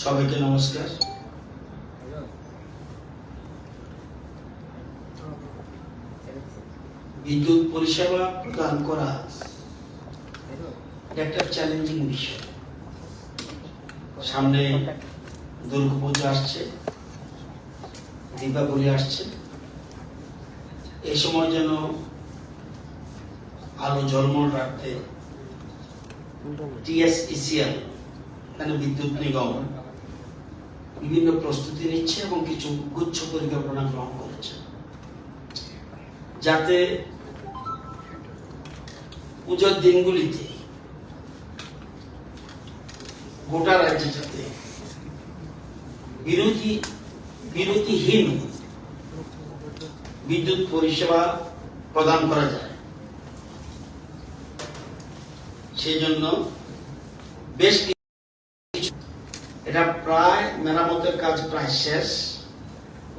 সবাইকে নমস্কার। বিদ্যুৎ পরিষেবা প্রদান করা একটা চ্যালেঞ্জিং বিষয়। সামনে দুর্গাপূজা আসছে, দীপাবলি আসছে। এই সময় যেন আলো ঝলমল রাখতে টিএসইসিএল মানে বিদ্যুৎ নিগম বিভিন্ন প্রস্তুতি নিচ্ছে এবং কিছু গুচ্ছ পরিকল্পনা গ্রহণ করেছে, যাতে পুজোর দিনগুলিতে গোটা রাজ্যে যাতে বিরতিহীন বিদ্যুৎ পরিষেবা প্রদান করা যায়। সেই জন্য বেশ এটা প্রায় মেরামতের কাজ প্রায় শেষ,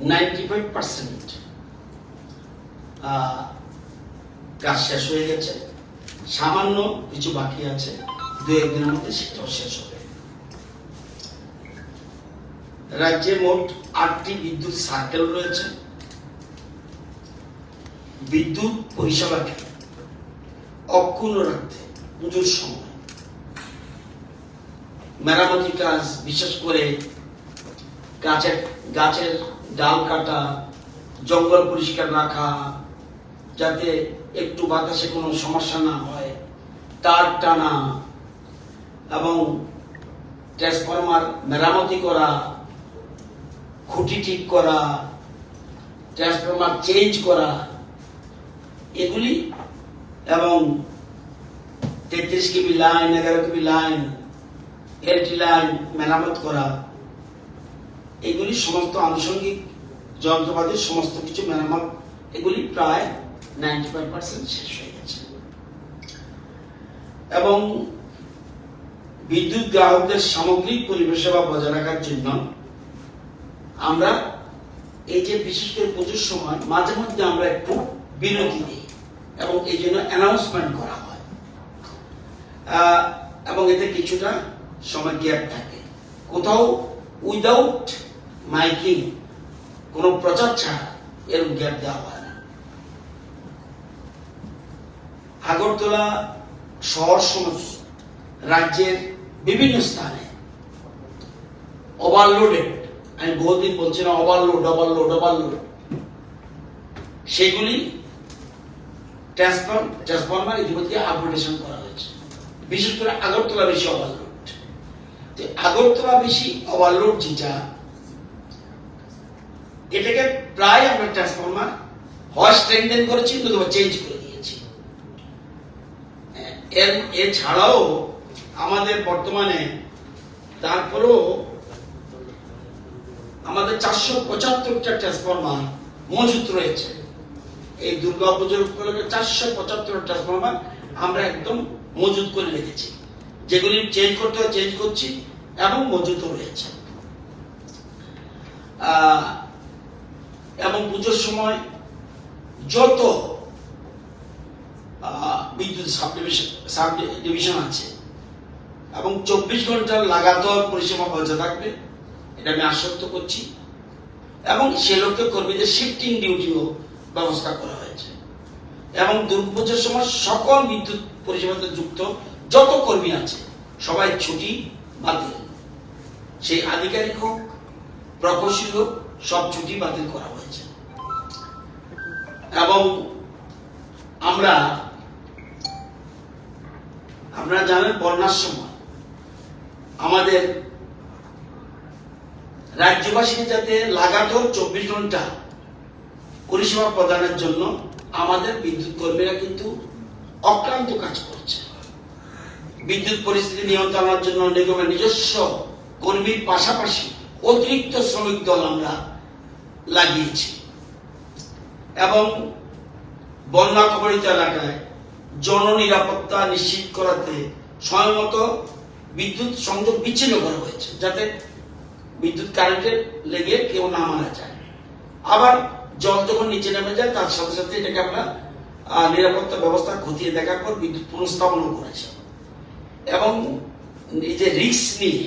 95% কাজ শেষ হয়ে গেছে। সামান্য কিছু বাকি আছে, 2-1 দিনের মধ্যে সেটাও শেষ হবে। রাজ্যে মোট 8টি বিদ্যুৎ সার্কেল রয়েছে। বিদ্যুৎ পরিষেবাকে অক্ষুণ্ণ রাখতে পুজোর সময় মেরামতি কাজ, বিশেষ করে গাছের ডাল কাটা, জঙ্গল পরিষ্কার রাখা, যাতে একটু বাতাসে কোনো সমস্যা না হয়, তার টানা এবং ট্রান্সফরমার মেরামতি করা, খুঁটি ঠিক করা, ট্রান্সফরমার চেঞ্জ করা, এগুলি এবং 33 কেবি লাইন, 11 কেবি লাইন, এলটি লাইন মেরামত করা, এগুলি সমস্ত আনুষঙ্গিক যন্ত্রপাতির সমস্ত কিছু মেরামত, এগুলি প্রায় 95% শেষ হয়ে গেছে। এবং বিদ্যুৎ গ্রাহকদের সামগ্রিক পরিষেবা বজায় রাখার জন্য আমরা এই যে বিশেষ করে পুজোর সময় মাঝে মধ্যে আমরা একটু বিরতি দিই এবং এই জন্য অ্যানাউন্সমেন্ট করা হয় এবং এতে কিছুটা সময় গ্যাপ থাকে। কোথাও উইদাউট মাইকিং, কোনো প্রচার ছাড়া এরকম গ্যাপ দেওয়া হয় না। আগরতলা শহর সমাজ রাজ্যের বিভিন্ন স্থানে ওভারলোডেড, আমি বহুদিন বলছি না ওভারলোড, সেগুলি ট্রান্সফরমার ইতিমধ্যে আপগ্রেডেশন করা হয়েছে। বিশেষ করে আগরতলা বেশি ওভারলোড। আগরতলা বেশি ওভারলোড যেটা, এটাকে প্রায় আমরা ট্রান্সফরমার হয় স্ট্রেংথেন করেছি, অথবা চেঞ্জ করে দিয়েছি। এছাড়াও আমাদের বর্তমানে তারপরেও আমাদের 475টা ট্রান্সফরমার মজুত রয়েছে। এই দুর্গা পুজোর উপলক্ষে 475 ট্রান্সফরমার আমরা একদম মজুত করে রেখেছি, যেগুলি চেঞ্জ করতে হয় চেঞ্জ করছি এবং মজুত রয়েছে। এবং পুজোর সময় যত বিদ্যুৎ সাব ডিভিশন আছে এবং 24 ঘন্টার লাগাতার পরিষেবা বজায় থাকবে, এটা আমি আশ্বস্ত করছি। এবং সে লক্ষ্যে কর্মীদের শিফটিং ডিউটিও ব্যবস্থা করা হয়েছে। এবং দুর্গাপূজার সময় সকল বিদ্যুৎ পরিষেবাতে যুক্ত যত কর্মী আছে সবাই ছুটি বাতিল, সেই আধিকারিক হোক, প্রকৌশলী হোক, সব ছুটি বাতিল করা হয়েছে। এবং আপনারা জানেন বন্যার সময় আমাদের রাজ্যবাসীকে যাতে লাগাতার 24 ঘন্টা পরিষেবা প্রদানের জন্য আমাদের বিদ্যুৎ কর্মীরা কিন্তু অক্লান্ত কাজ করছে। বিদ্যুৎ পরিস্থিতি নিয়ন্ত্রণের জন্য নিগমের নিজস্ব কর্মীর পাশাপাশি অতিরিক্ত শ্রমিক দল আমরা লাগিয়েছি এবং বন্যা কবলিত এলাকায় জননিরাপত্তা নিশ্চিত করাতে সময়মতো বিদ্যুৎ সংযোগ বিচ্ছিন্ন করা হয়েছে, যাতে বিদ্যুৎ কারেন্টের লেগে কেউ না মারা যায়। আবার জল যখন নিচে নেমে যায় তার সাথে সাথে এটাকে আমরা নিরাপত্তা ব্যবস্থা খতিয়ে দেখার পর বিদ্যুৎ পুনঃস্থাপনও করেছে। এবং এই যে রিস্ক নিয়ে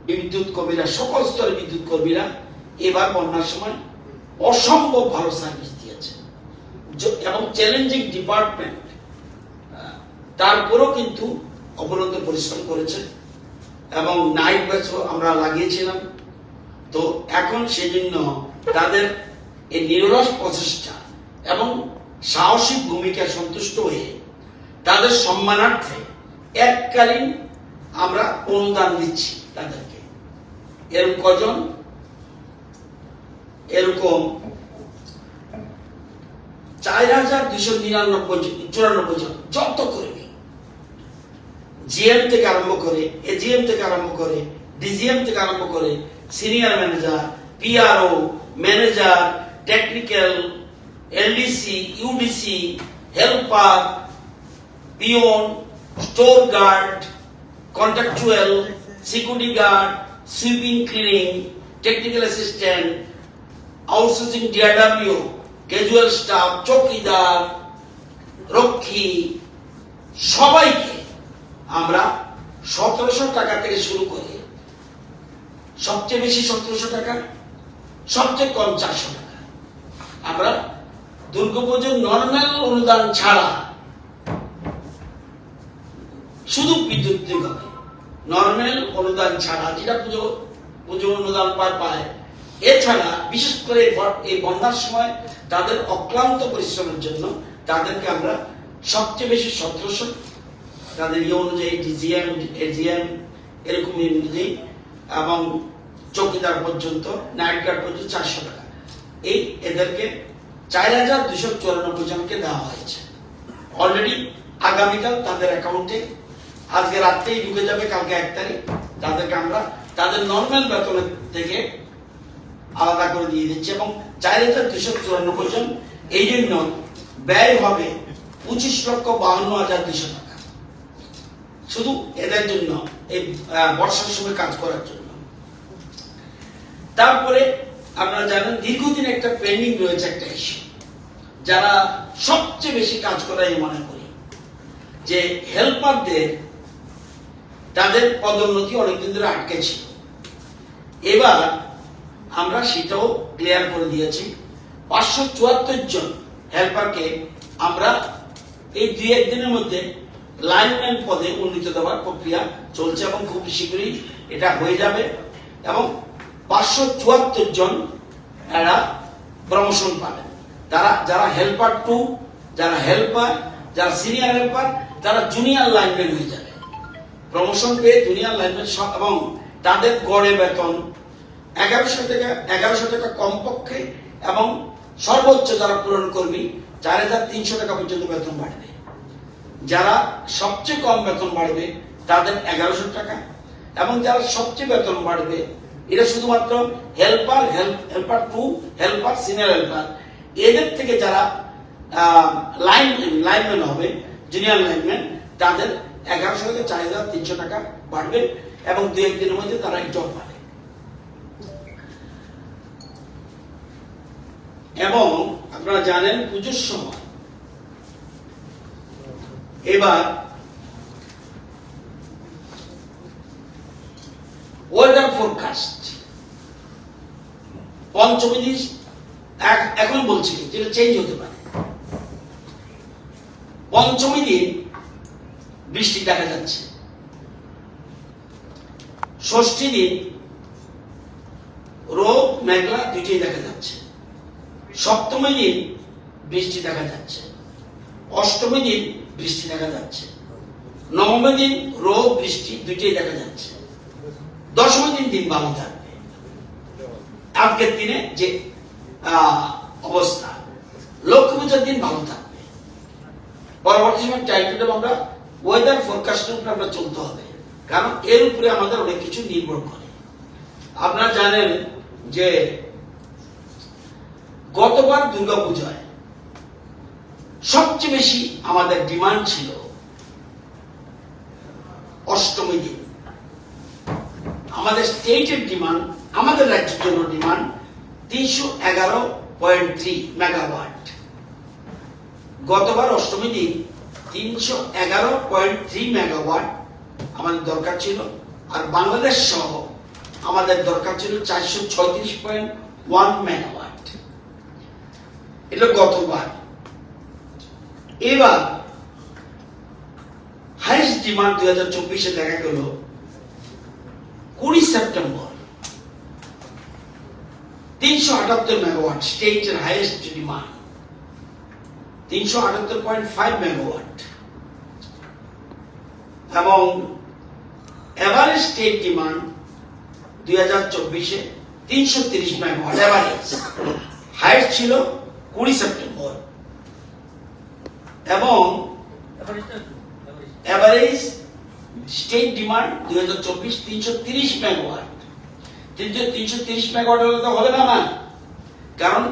বিদ্যুৎ কর্মীরা, সকল স্তরের বিদ্যুৎ কর্মীরা এবার বন্যার সময় অসম্ভব ভালো সার্ভিস দিয়েছে এবং চ্যালেঞ্জিং ডিপার্টমেন্ট, তারপরেও কিন্তু অপরন্ত পরিশ্রম করেছে এবং নাইট ব্যাচও আমরা লাগিয়েছিলাম। তো এখন সেজন্য তাদের এই নিরলস প্রচেষ্টা এবং সাহসিক ভূমিকা সন্তুষ্ট হয়ে তাদের সম্মানার্থে এককালীন আমরা অনুদান দিচ্ছি তাদেরকে। এরকম কজন? এরকম 4294 জন, যত কর্মী, জিএম থেকে আরম্ভ করে, এজিএম থেকে আরম্ভ করে, ডিজিএম থেকে আরম্ভ করে, senior manager, PRO, manager, technical, LDC, UDC, helper, peon, store guard, contractual, security guard, sweeping cleaning, technical assistant, outsourcing DRW, casual staff, চৌকিদার, রক্ষী, সবাইকে আমরা 1700 টাকা থেকে শুরু করে, সবচেয়ে বেশি 1700 টাকা, সবচেয়ে কম 400 টাকা আমরা দুর্গাপুজোর নর্মাল অনুদান ছাড়া, শুধু বিদ্যুৎ নিগমে নর্মাল অনুদান ছাড়া, যেটা পুজো অনুদান পায়, এছাড়া বিশেষ করে এই বন্যার সময় তাদের অক্লান্ত পরিশ্রমের জন্য তাদেরকে আমরা সবচেয়ে বেশি 1700, তাদের ইয়ে অনুযায়ী ডিজিএম, এজিএম এরকম অনুযায়ী, এবং চৌকিদার পর্যন্ত, নাইট গার্ড পর্যন্ত 400 টাকা, এই এদেরকে 4294 জনকে দেওয়া হয়েছে। অলরেডি আগামীকাল তাদের অ্যাকাউন্টে, আজকে রাত্রেই ঢুকে যাবে, কালকে 1 তারিখ তাদেরকে আমরা তাদের নর্মাল বেতনের থেকে আলাদা করে দিয়ে দিচ্ছি এবং 4294 জন। এই জন্য ব্যয় হবে 25,52,200 টাকা শুধু এদের জন্য, এই বর্ষার সময় কাজ করার জন্য। তারপরে আপনারা জানেন দীর্ঘদিন একটা পেন্ডিং রয়েছে একটা ইস্যু, যারা সবচেয়ে বেশি কাজ করাই মনে করি, যে হেল্পারদের তাদের পদোন্নতি অনেকদিন ধরে আটকে ছিল। এবার আমরা সেটাও ক্লিয়ার করে দিয়েছি। 574 জন হেল্পারকে আমরা এই 2-1 দিনের মধ্যে লাইনম্যান পদে উন্নীত দেওয়ার প্রক্রিয়া চলছে এবং খুব শীঘ্রই এটা হয়ে যাবে এবং 574 জন এরা প্রমোশন পাবেন। তারা যারা হেল্পার 2, যারা হেল্পার, যারা সিনিয়র হেল্পার, তারা জুনিয়র লাইনম্যান হয়ে যাবে, প্রমোশন পেয়ে জুনিয়র লাইনম্যান, এবং তাদের গড়ে বেতন 1100 টাকা কমপক্ষে এবং সর্বোচ্চ যারা পূরণ কর্মী 4300 টাকা পর্যন্ত বেতন বাড়বে। যারা সবচেয়ে কম বেতন বাড়বে তাদের 1100 টাকা, এবং যারা সবচেয়ে বেতন বাড়বে এটা শুধুমাত্র helper, helper 2, helper, senior helper, এদের থেকে যারা লাইনম্যান হবে, জুনিয়র লাইনম্যান, তাদের 1100 থেকে 4300 টাকা বাড়বে এবং 2-1 দিনের মধ্যে তারা জব পাবে। এবং আপনারা জানেন পুজোর সময় এবার ওয়েদার ফোরকাস্ট পঞ্চমী দিন, এখন বলছি যেটা চেঞ্জ হতে পারে, পঞ্চমী দিন বৃষ্টি দেখা যাচ্ছে, ষষ্ঠী দিন রোদ মেঘলা দুইটাই দেখা যাচ্ছে, সপ্তমী দিন বৃষ্টি দেখা যাচ্ছে, অষ্টমী দিন বৃষ্টি দেখা যাচ্ছে, নবমী দিন রোদ বৃষ্টি দুইটাই দেখা যাচ্ছে, দশমী দিন দিন ভালো থাকবে। আজকের দিনে যে অবস্থা, লক্ষ্মী পূজার দিন ভালো থাকবে। পরবর্তী সময় টাইম আমরা ওয়েদার ফোরকাস্টের উপরে আমরা চলতে হবে, কারণ এর উপরে আমাদের অনেক কিছু নির্ভর করে। আপনারা জানেন যে গতবার দুর্গাপূজায় সবচেয়ে বেশি আমাদের ডিমান্ড ছিল অষ্টমী দিন। আমাদের স্টেটের ডিমান্ড, আমাদের রাজ্যের জন্য ডিমান্ড 311.3 মেগাওয়াট। গতবার অষ্টমী দিন 311.3 মেগাওয়াট আমাদের দরকার ছিল, আর বাংলাদেশ সহ আমাদের দরকার ছিল 436.1 মেগাওয়াট। এটা গতবার। এবার হাইয়েস্ট ডিমান্ড 2024-এ দেখা গেল 20 সেপ্টেম্বর 378 মেগাওয়াট, স্টেটের হাইয়েস্ট ডিমান্ড 378.5 মেগাওয়াট, এবং এভারেজ স্টেট ডিমান্ড 2024-এ 330 মেগাওয়াট এভারেজ। হাইয়েস্ট ছিল 20 সেপ্টেম্বর, এবং average state demand 2024 330 megawatt. 330 megawatt হলে তো হবে না, কারণ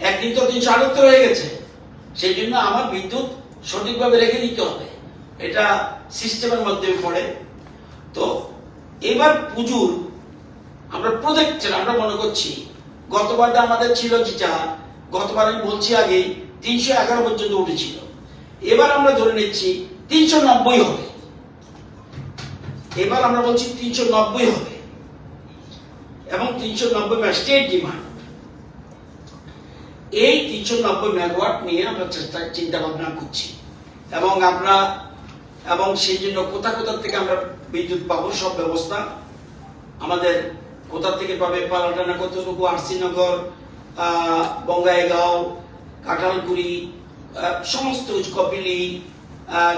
একদিন তো 378 হয়ে গেছে। সেই জন্য আমার বিদ্যুৎ সঠিকভাবে রেখে দিতে হবে, এটা সিস্টেমের মধ্যে পড়ে। তো এবার পুজোর আমরা প্রজেক্টের আমরা মনে করছি, গতবারটা আমাদের ছিল যেটা, গতবার আমি বলছি আগে 311 পর্যন্ত উঠেছিল, এবার আমরা ধরে নিচ্ছি 390 হবে। এবার আমরা বলছি 390 হবে, এবং 390 স্টেট ডিমান্ড। এই 390 মেগাওয়াট নিয়ে আমরা চিন্তা ভাবনা করছি, এবং আমরা সেই জন্য কোথা থেকে আমরা বিদ্যুৎ পাবো সব ব্যবস্থা আমাদের কোথা থেকে পাবে, পালাটানা কতটুকু, আরসিনগর, বঙ্গাইগাঁও, কাঁঠালগুড়ি, সমস্ত কপিলি,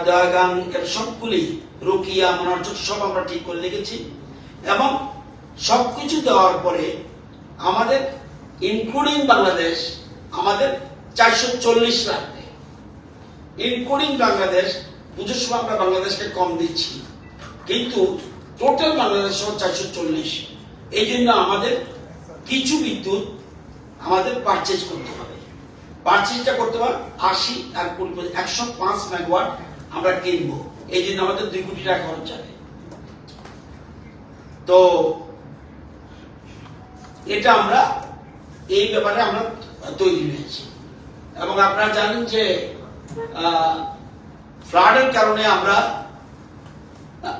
দয়াগান, সবগুলি, রকিয়া, মনারচক সব আমরা ঠিক করে রেখেছি। এবং সবকিছু দেওয়ার পরে আমাদের ইনক্লুডিং বাংলাদেশ আমাদের 440 লাগবে। ইনক্লুডিং বাংলাদেশ, পুজোর সময় আমরা বাংলাদেশকে কম দিচ্ছি, কিন্তু টোটাল বাংলাদেশ সহ 440। এই জন্য আমাদের কিছু বিদ্যুৎ আমাদের পারচেজ করতে হবে। পারচেজটা করতে হবে 80 আর 105 মেগাওয়াট আমরা কিনবো। এই জন্য আমাদের 2 কোটি টাকা খরচ যাবে। তো এটা আমরা এই ব্যাপারে আমরা তৈরি হয়েছি। এবং আপনারা জানেন যে ফ্লাডের কারণে আমরা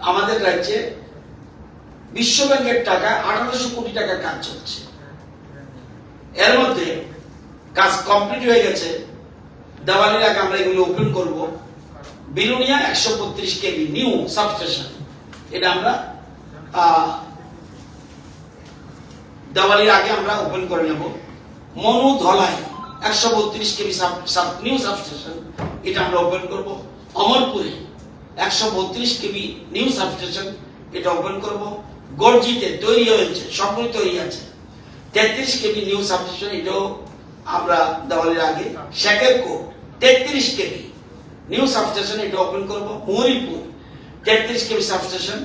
আমাদের রাজ্যে বিশ্ব ব্যাংকের টাকা 1800 কোটি টাকা কাজ চলছে। এর মধ্যে কাজ কমপ্লিট হয়ে গেছে, দেওয়ালির আগে আমরা এগুলো ওপেন করব। বিলুনিয়া 132 কেভি নিউ সাবস্টেশন, এটা আমরা দেওয়ালির আগে আমরা ওপেন করে নেব। Manu Dhalai 132 KV new substation, এটা আমরা ওপেন করব। অমরপুরে 132 কেভি নিউ সাবস্টেশন, এটা ওপেন করব। গর্জিতে তৈরি হয়েছে, সবগুলো তৈরি আছে 33 কেভি নিউ সাবস্টেশন, এটাও আমরা দেওয়ালির আগে। শেখেরকোট 33 কেভি নিউ সাবস্টেশন, এটা ওপেন করব। মহরিপুর 33 কেভি সাবস্টেশন,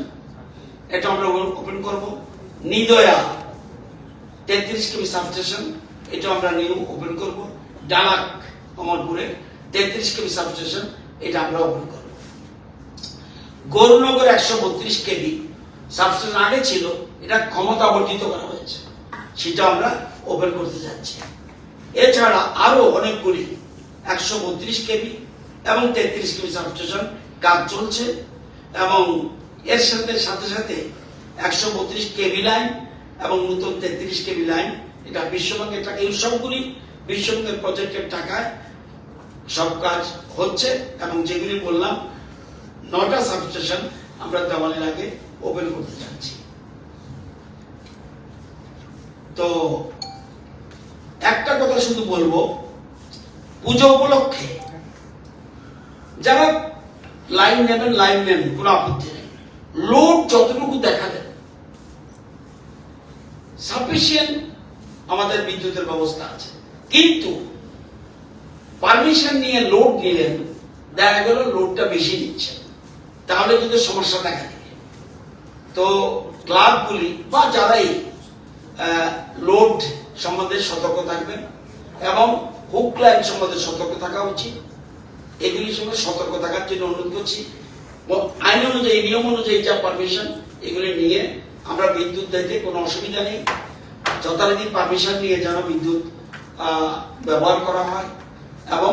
এটা আমরা ওপেন করব। নিদয়া 33 কেভি সাবস্টেশন, এটা আমরা নিউ ওপেন করব। ডালাক অমরপুরে 33 কেভি সাবস্টেশন, এটা আমরা ওপেন করব। গৌরনগর 132 কেভি সাবস্টেশন আগে ছিল, এটা ক্ষমতা বর্ধিত করা হয়েছে, সেটা আমরা ওপেন করতে যাচ্ছি। এছাড়া আরো অনেকগুলি 132 কেভি এবং 33 কেভি সাবস্টেশন কাজ চলছে, এবং এর সাথে 132 কেভি লাইন এবং নতুন 33 কেভি লাইন, এটা বিশ্বব্যাংকের টাকা। এই সবগুলি বিশ্বব্যাংকের প্রজেক্টের টাকায় সব কাজ হচ্ছে, এবং যেগুলি বললাম 9টা সাবস্টেশন আমরা দেওয়ালির আগে ওপেন করতে যাচ্ছি। তো একটা কথা শুধু বলবো, পুজো উপলক্ষে যারা লাইন নেবেন লাইন নেন, কোনো আপত্তি নেই। লোড যতটুকু দেখাবেন সাফিসিয়েন্ট আমাদের বিদ্যুতের ব্যবস্থা আছে, কিন্তু পারমিশন নিয়ে লোড নিলেন, দেখা গেল লোডটা বেশি নিচ্ছে, তাহলে কিন্তু সমস্যা দেখা দিবে। তো ক্লাবগুলি বা যারাই লোড সম্বন্ধে সতর্ক থাকবেন, এবং হুক লাইন সম্বন্ধে সতর্ক থাকা উচিত। এগুলির সঙ্গে সতর্ক থাকার জন্য অনুরোধ করছি। আইন অনুযায়ী, নিয়ম অনুযায়ী যা পারমিশন, এগুলি নিয়ে আমরা বিদ্যুৎ দিতে কোনো অসুবিধা নেই। যথারীতি পারমিশন নিয়ে যেন বিদ্যুৎ ব্যবহার করা হয়, এবং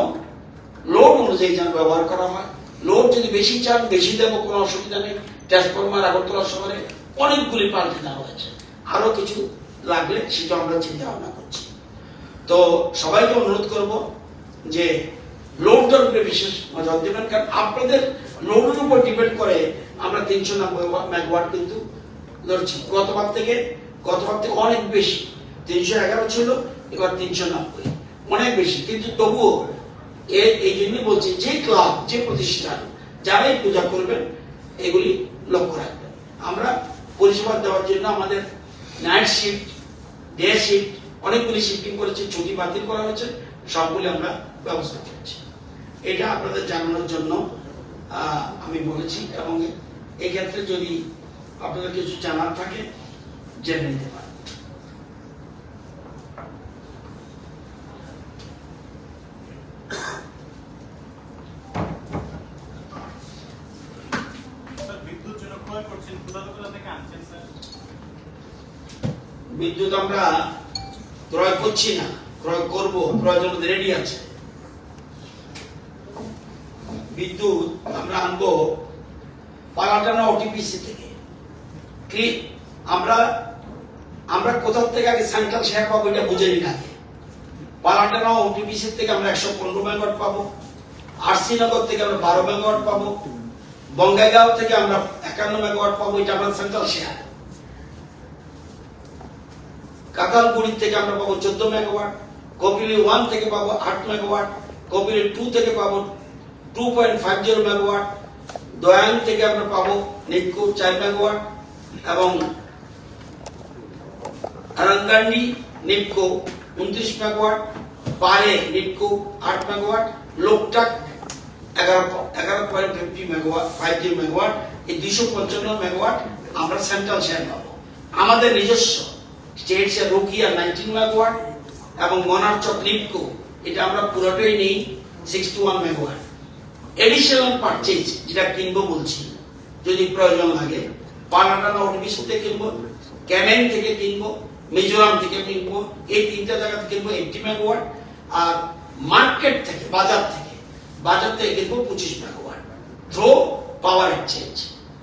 লোড অনুযায়ী যেন ব্যবহার করা হয়। লোড যদি বেশি চান, বেশি দেবো, কোনো অসুবিধা নেই। ট্রান্সফরমার আগরতলা শহরে অনেকগুলি পাল্টে দেওয়া হয়েছে, আরো কিছু লাগলে সেটা আমরা চিন্তা ভাবনা করছি। তো সবাইকে অনুরোধ করব যে লোডটার উপরে বিশেষ নজর দেবেন, কারণ আপনাদের লোডের উপর ডিপেন্ড করে আমরা 390 মেগাওয়াট কিন্তু ধরছি। গতবার থেকে অনেক বেশি, 311 ছিল, এবার 390, অনেক বেশি। কিন্তু তবুও এই জন্যই বলছি, যে ক্লাব, যে প্রতিষ্ঠান, যারাই পূজা করবেন এগুলি লক্ষ্য রাখবেন। আমরা পরিষেবা দেওয়ার জন্য আমাদের নাইট শিফট, ডে শিফট অনেকগুলি শিফটিং করেছে, ছুটি বাতিল করা হয়েছে, সবগুলি আমরা ব্যবস্থা করেছি। এটা আপনাদের জানানোর জন্য আমি বলেছি, এবং এক্ষেত্রে যদি আপনাদের কিছু জানার থাকে জেনে নিতে পারেন। বিদ্যুৎ আমরা ক্রয় করছি না, ক্রয় করব, প্রয়োজন রেডি আছে। বিদ্যুৎ আমরা আনবো পালাটানা ওটিপিসি থেকে। কি আমরা কোথাও থেকে আগে সেন্ট্রাল শেয়ার পাবো এটা বুঝে নিন আগে। পালাটানা ওটিপিসি থেকে আমরা 115 মেগাওয়াট পাবো, আরসি নগর থেকে আমরা 12 মেগাওয়াট পাবো, বঙ্গাইগাঁও থেকে আমরা 51 মেগাওয়াট পাবো, এটা আমরা সেন্ট্রাল শেয়ার। কাকালগুড়ি থেকে আমরা পাবো 14 মেগাওয়াট, কপিলি 1 থেকে পাবো 8 মেগাওয়াট, কপিলি 2 থেকে পাবো 2.50 মেগাওয়াট, দয়াং থেকে আমরা পাবো নিপকো 4 মেগাওয়াট, এবং আরাঙ্গান্ডি নিপকো 29 মেগাওয়াট, পারে নিপকো 8 মেগাওয়াট, লোকটাক 11.50 মেগাওয়াট। এই 255 মেগাওয়াট আমরা সেন্ট্রাল শেয়ার পাবো। আমাদের নিজস্ব স্টেট শেয়ার রোকিয়া 19 মেগাওয়াট এবং মনারচক নিপকো এটা আমরা পুরোটাই নেই 61 মেগাওয়াট। এডিশনাল পারচেজ যেটা কিনবো বলছি, যদি প্রয়োজন লাগে পানাটানা ওটিপিসি থেকে কিনবো, ক্যামেন থেকে কিনবো, মিজোরাম থেকে কিনবো, এই তিনটা জায়গা থেকে কিনবো 80 মেগাওয়াট, আর মার্কেট থেকে বাজার থেকে কিনবো 25 মেগাওয়াট। থ্রো পাওয়ার এক্সচেঞ্জ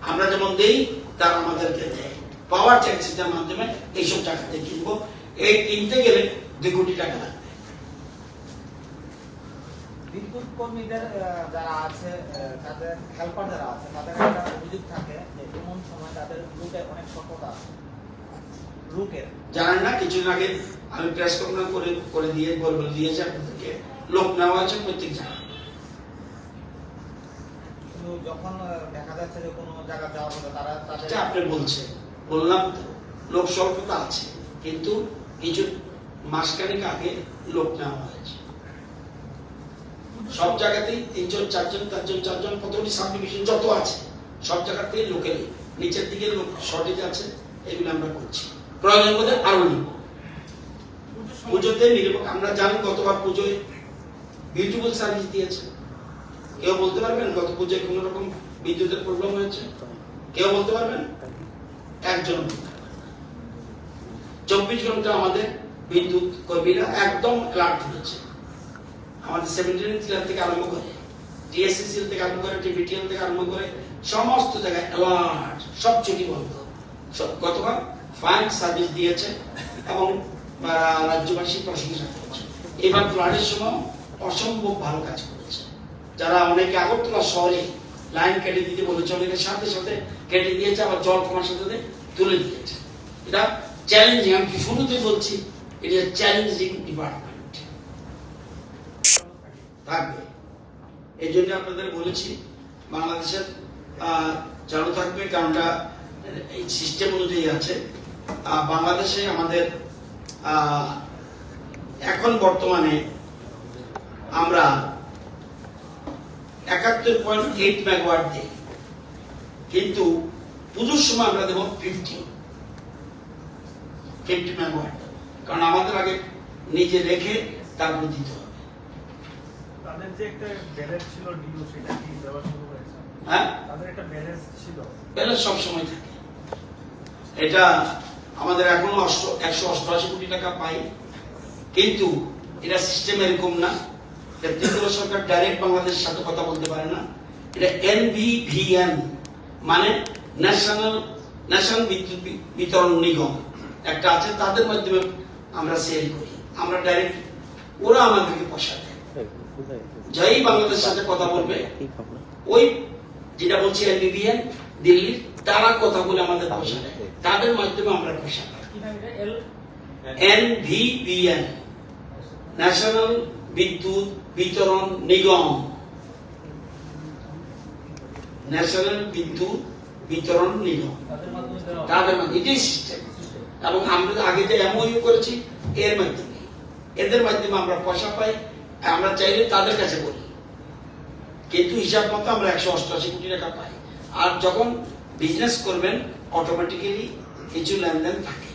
আমরা যেমন দেই তার আমাদেরকে দেয়, পাওয়ার এক্সচেঞ্জের মাধ্যমে এইসব জায়গা থেকে কিনবো। এই কিনতে গেলে 2 কোটি টাকা লাগবে। বিদ্যুৎ কর্মীদের যারা আছে, তাদের হেল্পার যারা আছে, তাদের একটা অভিযোগ থাকে যে এমন সময় তাদের লোকে অনেক সংকট আছে। লোকের জানেন না, কিছুদিন আগে আমি প্রেস কনফারেন্স করে দিয়েছি আপনাদেরকে, লোক নেওয়া হয়েছে প্রত্যেক জায়গায়। যখন দেখা যাচ্ছে যে কোনো জায়গা যাওয়ার পরে তারা তাদের আপনি বলছেন, বললাম তো লোক স্বল্পতা আছে, কিন্তু কিছু মাসখানেক আগে লোক নেওয়া হয়েছে। সব জায়গাতেই 3 জন 4 জন 4 জন কতগুলি সাবডিভিশন যত আছে সব জায়গাতেই লোকের নিচের দিকে লোক শর্টেজ আছে, এগুলো আমরা করছি। প্রয়োজন বোধে আরো নিব। পুজোতে আমরা জানি গতবার পুজোয় বিউটিফুল সার্ভিস দিয়েছে। কেউ বলতে পারবেন গত পুজোয় কোন রকম বিদ্যুতের প্রবলেম হয়েছে? কেউ বলতে পারবেন? একজন। 24 ঘন্টা আমাদের বিদ্যুৎ কর্মীরা একদম অ্যালার্ট হয়েছে। আমাদের 17 ক্লাব থেকে আরম্ভ করে, টিএসসিসিএল থেকে আরম্ভ করে, টিবিটিএল থেকে আরম্ভ করে সমস্ত জায়গায় অ্যালার্ট, সব ছুটি বন্ধ। সব গতবার ফাইন সার্ভিস দিয়েছে এবং রাজ্যবাসী প্রশংসা করেছে। এবার ফ্লাডের সময় অসম্ভব ভালো কাজ করেছে। যারা অনেকে আগরতলা শহরে লাইন কেটে দিতে বলেছে, অনেকে সাথে সাথে কেটে দিয়েছে, আবার জল কমার সাথে তুলে দিয়েছে। এটা চ্যালেঞ্জিং, আমি শুরুতে বলছি এটা চ্যালেঞ্জিং ডিপার্টমেন্ট থাকবে। এই জন্য আপনাদের বলেছি বাংলাদেশের চালু থাকবে, কারণটা এই সিস্টেম অনুযায়ী আছে। বাংলাদেশে আমাদের এখন বর্তমানে আমরা 71.8 মেগাওয়াট দিই, কিন্তু পুজোর সময় আমরা দেব 50 মেগাওয়াট, কারণ আমাদের আগে নিজে রেখে তারপর দিতে হবে। তাদের যে একটা ব্যালেন্স ছিল ডিও, সেটা কি দেওয়া শুরু হয়েছে? হ্যাঁ, তাদের একটা ব্যালেন্স ছিল, ব্যালেন্স সব সময় থাকে। এটা আমাদের এখনো 188 কোটি টাকা পাই, কিন্তু এটা সিস্টেম এরকম না। ত্রিপুরা সরকার ডাইরেক্ট বাংলাদেশের সাথে কথা বলতে পারে না। এটা NVVN মানে ন্যাশনাল বিদ্যুৎ বিতরণ নিগম, একটা আছে, তাদের মাধ্যমে আমরা সেল করি, আমরা ডাইরেক্ট, ওরা আমাদেরকে পয়সা দেয়। যাই বাংলাদেশের সাথে কথা বলবে, ওই যেটা বলছি এনভিভিএন দিল্লির, তারা কথা বলে আমাদের পয়সা দেয়, তাদের মাধ্যমে আমরা পয়সা পাই। এনভিভিএন, ন্যাশনাল বিদ্যুৎ বিতরণ নিগম, ন্যাশনাল বিদ্যুৎ বিতরণ নিগম, তাদের মাধ্যমে, এটাই সিস্টেম। এবং আমরা আগে যে এমওইউ করেছি এর মাধ্যমে, এদের মাধ্যমে আমরা পয়সা পাই। আমরা চাইলে তাদের কাছে বলি, কিন্তু হিসাব মতো আমরা 188 কোটি টাকা পাই। আর যখন বিজনেস করবেন অটোমেটিক্যালি কিছু লেনদেন থাকে।